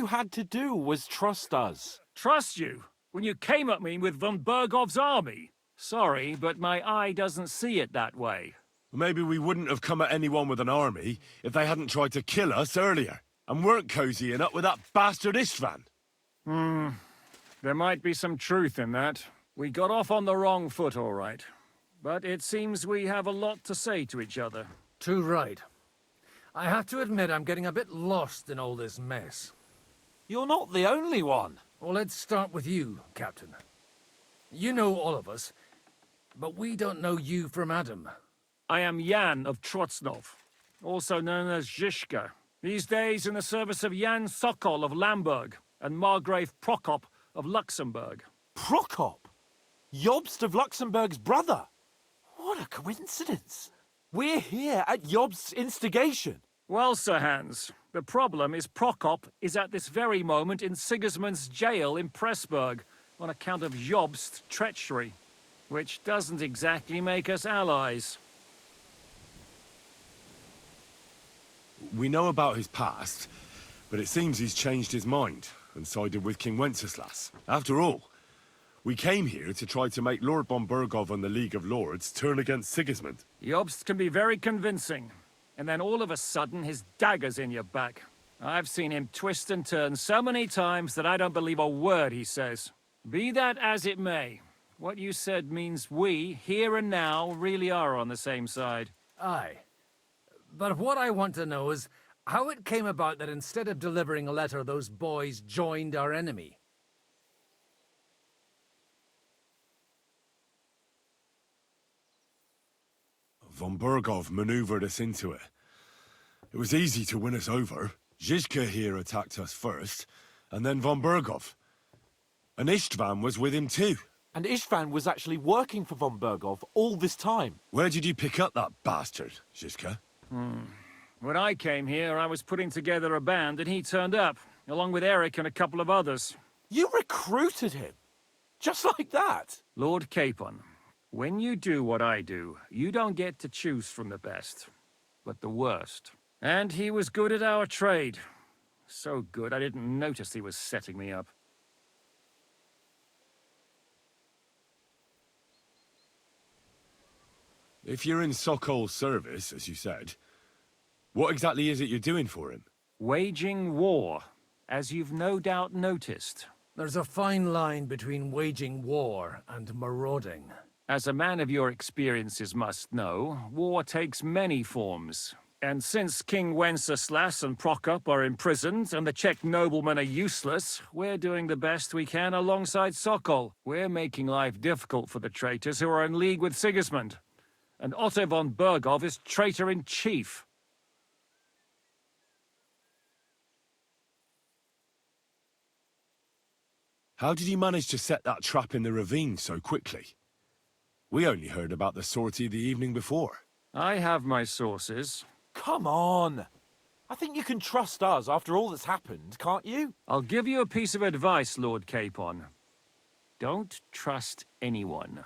you had to do was trust us. Trust you? When you came at me with von Bergov's army? Sorry, but my eye doesn't see it that way. Maybe we wouldn't have come at anyone with an army if they hadn't tried to kill us earlier, and weren't cozying up with that bastard Istvan. There might be some truth in that. We got off on the wrong foot, all right. But it seems we have a lot to say to each other. Too right. I have to admit I'm getting a bit lost in all this mess. You're not the only one. Well, let's start with you, Captain. You know all of us, but we don't know you from Adam. I am Jan of Trotznov, also known as Zizka. These days in the service of Jan Sokol of Lamberg and Margrave Prokop of Luxembourg. Prokop? Jobst of Luxembourg's brother? What a coincidence. We're here at Jobst's instigation. Well, Sir Hans, the problem is Prokop is at this very moment in Sigismund's jail in Pressburg on account of Jobst's treachery, which doesn't exactly make us allies. We know about his past, but it seems he's changed his mind and sided with King Wenceslas. After all, we came here to try to make Lord von Bergov and the League of Lords turn against Sigismund. Jobst can be very convincing, and then all of a sudden his dagger's in your back. I've seen him twist and turn so many times that I don't believe a word he says. Be that as it may, what you said means we, here and now, really are on the same side. Aye. But what I want to know is how it came about that instead of delivering a letter, those boys joined our enemy. Von Bergov maneuvered us into it. It was easy to win us over. Zizka here attacked us first, and then von Bergov. And Istvan was with him too. And Istvan was actually working for von Bergov all this time. Where did you pick up that bastard, Zizka? When I came here, I was putting together a band and he turned up, along with Eric and a couple of others. You recruited him? Just like that? Lord Capon, when you do what I do, you don't get to choose from the best, but the worst. And he was good at our trade. So good I didn't notice he was setting me up. If you're in Sokol's service, as you said, what exactly is it you're doing for him? Waging war, as you've no doubt noticed. There's a fine line between waging war and marauding. As a man of your experiences must know, war takes many forms. And since King Wenceslas and Prokop are imprisoned and the Czech noblemen are useless, we're doing the best we can alongside Sokol. We're making life difficult for the traitors who are in league with Sigismund. And Otto von Bergov is traitor-in-chief. How did you manage to set that trap in the ravine so quickly? We only heard about the sortie the evening before. I have my sources. Come on. I think you can trust us after all that's happened, can't you? I'll give you a piece of advice, Lord Capon. Don't trust anyone.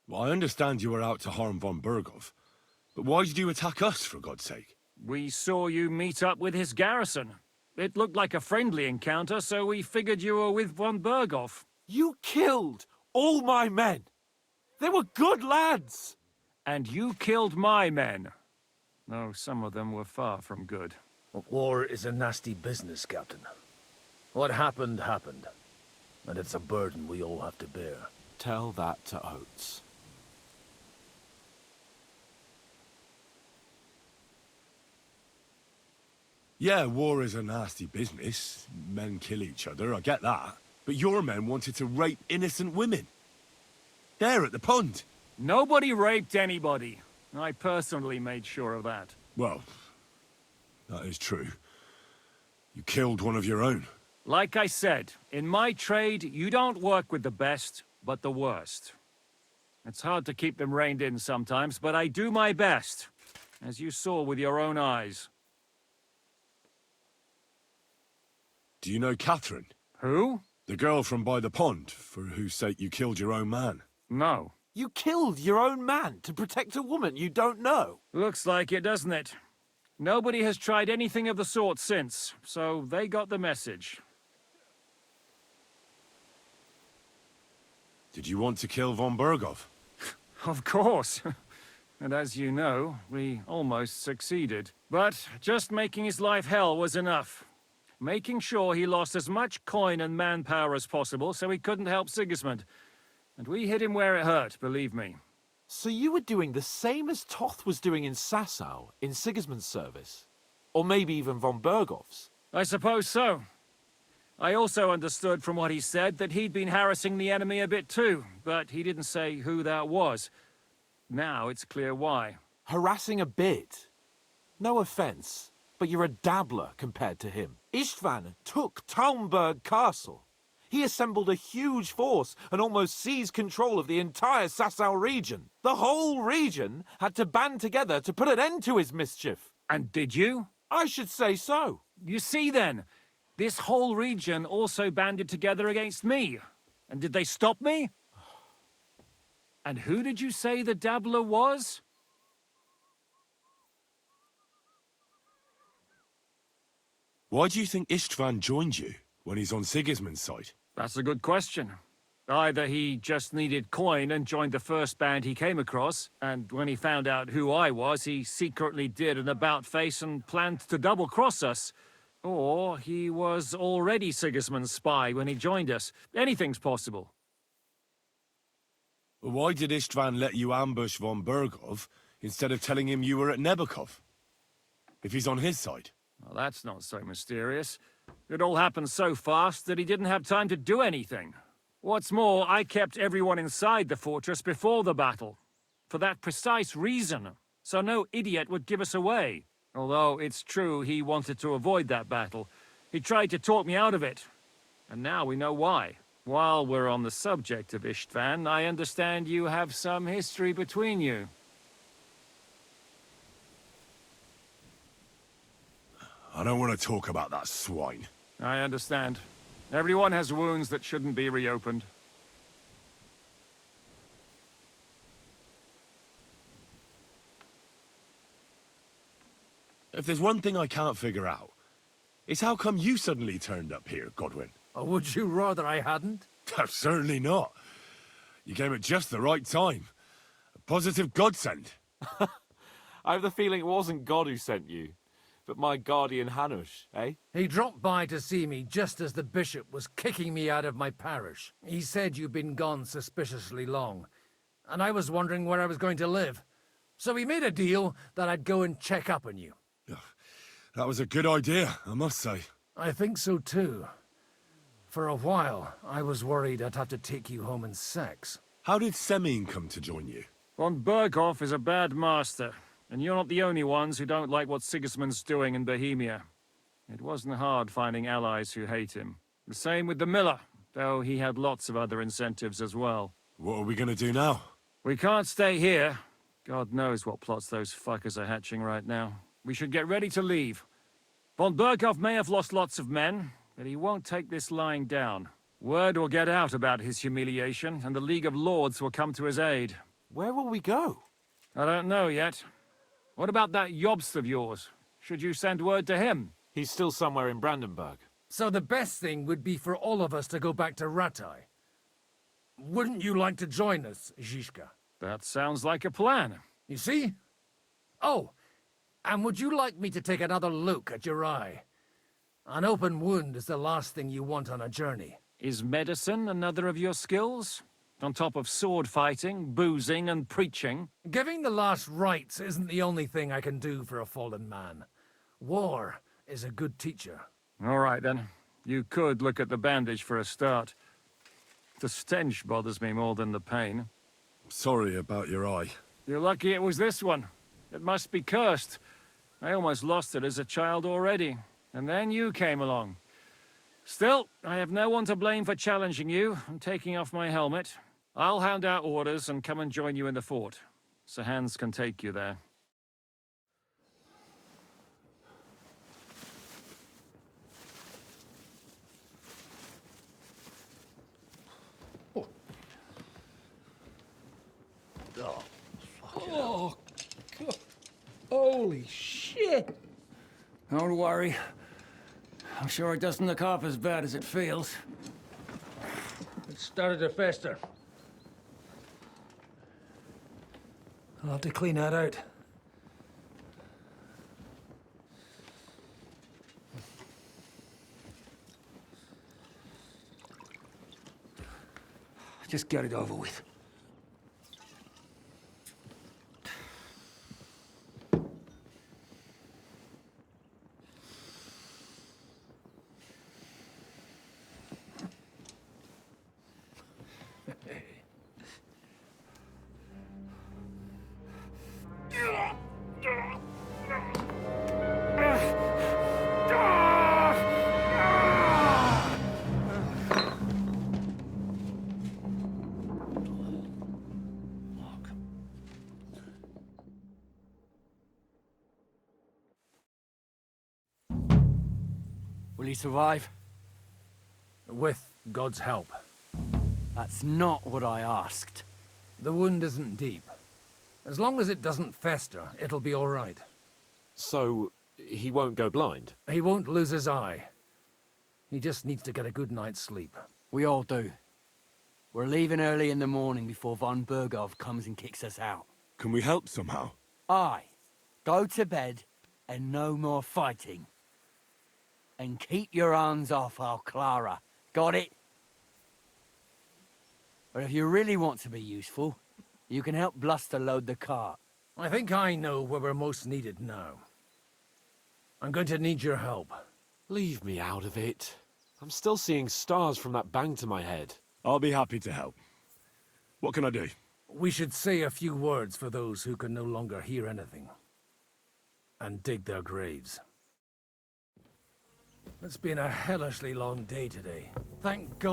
Well, I understand you were out to harm von Bergov, but why did you attack us, for God's sake? We saw you meet up with his garrison. It looked like a friendly encounter, so we figured you were with von Bergov. You killed all my men. They were good lads. And you killed my men. Though some of them were far from good. War is a nasty business, Captain. What happened, happened. And it's a burden we all have to bear. Tell that to Oates. Yeah, war is a nasty business. Men kill each other, I get that. But your men wanted to rape innocent women. There at the pond. Nobody raped anybody. I personally made sure of that. Well, that is true. You killed one of your own. Like I said, in my trade, you don't work with the best, but the worst. It's hard to keep them reined in sometimes, but I do my best, as you saw with your own eyes. Do you know Catherine? Who? The girl from by the pond, for whose sake you killed your own man. No. You killed your own man to protect a woman you don't know. Looks like it, doesn't it? Nobody has tried anything of the sort since, so they got the message. Did you want to kill von Berghoff? Of course. And as you know, we almost succeeded. But just making his life hell was enough. Making sure he lost as much coin and manpower as possible so he couldn't help Sigismund. And we hit him where it hurt, believe me. So you were doing the same as Toth was doing in Sasau, in Sigismund's service? Or maybe even von Berghoff's? I suppose so. I also understood from what he said that he'd been harassing the enemy a bit too, but he didn't say who that was. Now it's clear why. Harassing a bit? No offense, but you're a dabbler compared to him. Istvan took Talmberg Castle. He assembled a huge force and almost seized control of the entire Sasau region. The whole region had to band together to put an end to his mischief. And did you? I should say so. You see then, this whole region also banded together against me. And did they stop me? And who did you say the dabbler was? Why do you think Istvan joined you when he's on Sigismund's side? That's a good question. Either he just needed coin and joined the first band he came across, and when he found out who I was, he secretly did an about-face and planned to double-cross us. Or he was already Sigismund's spy when he joined us. Anything's possible. Why did Istvan let you ambush von Berghoff instead of telling him you were at Nebukov? If he's on his side. Well, that's not so mysterious. It all happened so fast that he didn't have time to do anything. What's more, I kept everyone inside the fortress before the battle. For that precise reason. So no idiot would give us away. Although it's true he wanted to avoid that battle. He tried to talk me out of it. And now we know why. While we're on the subject of Istvan, I understand you have some history between you. I don't want to talk about that swine. I understand. Everyone has wounds that shouldn't be reopened. If there's one thing I can't figure out, it's how come you suddenly turned up here, Godwin? Or would you rather I hadn't? Certainly not. You came at just the right time. A positive godsend. I have the feeling it wasn't God who sent you, but my guardian Hanush, eh? He dropped by to see me just as the bishop was kicking me out of my parish. He said you'd been gone suspiciously long, and I was wondering where I was going to live. So he made a deal that I'd go and check up on you. That was a good idea, I must say. I think so too. For a while, I was worried I'd have to take you home in sex. How did Semyon come to join you? Von Berghoff is a bad master, and you're not the only ones who don't like what Sigismund's doing in Bohemia. It wasn't hard finding allies who hate him. The same with the miller, though he had lots of other incentives as well. What are we gonna do now? We can't stay here. God knows what plots those fuckers are hatching right now. We should get ready to leave. Von Berghoff may have lost lots of men, but he won't take this lying down. Word will get out about his humiliation, and the League of Lords will come to his aid. Where will we go? I don't know yet. What about that Jobst of yours? Should you send word to him? He's still somewhere in Brandenburg. So the best thing would be for all of us to go back to Ratai. Wouldn't you like to join us, Zizka? That sounds like a plan. You see? Oh, and would you like me to take another look at your eye? An open wound is the last thing you want on a journey. Is medicine another of your skills? On top of sword fighting, boozing, and preaching? Giving the last rites isn't the only thing I can do for a fallen man. War is a good teacher. All right, then. You could look at the bandage for a start. The stench bothers me more than the pain. Sorry about your eye. You're lucky it was this one. It must be cursed. I almost lost it as a child already. And then you came along. Still, I have no one to blame for challenging you and taking off my helmet. I'll hand out orders and come and join you in the fort. Sir Hans can take you there. Holy shit! Don't worry. I'm sure it doesn't look half as bad as it feels. It started to fester. I'll have to clean that out. Just get it over with. Will he survive? With God's help. That's not what I asked. The wound isn't deep. As long as it doesn't fester, it'll be all right. So, he won't go blind? He won't lose his eye. He just needs to get a good night's sleep. We all do. We're leaving early in the morning before von Burgov comes and kicks us out. Can we help somehow? Aye. Go to bed and no more fighting. And keep your hands off our Clara. Got it? But if you really want to be useful, you can help Bluster load the cart. I think I know where we're most needed now. I'm going to need your help. Leave me out of it. I'm still seeing stars from that bang to my head. I'll be happy to help. What can I do? We should say a few words for those who can no longer hear anything. And dig their graves. It's been a hellishly long day today. Thank God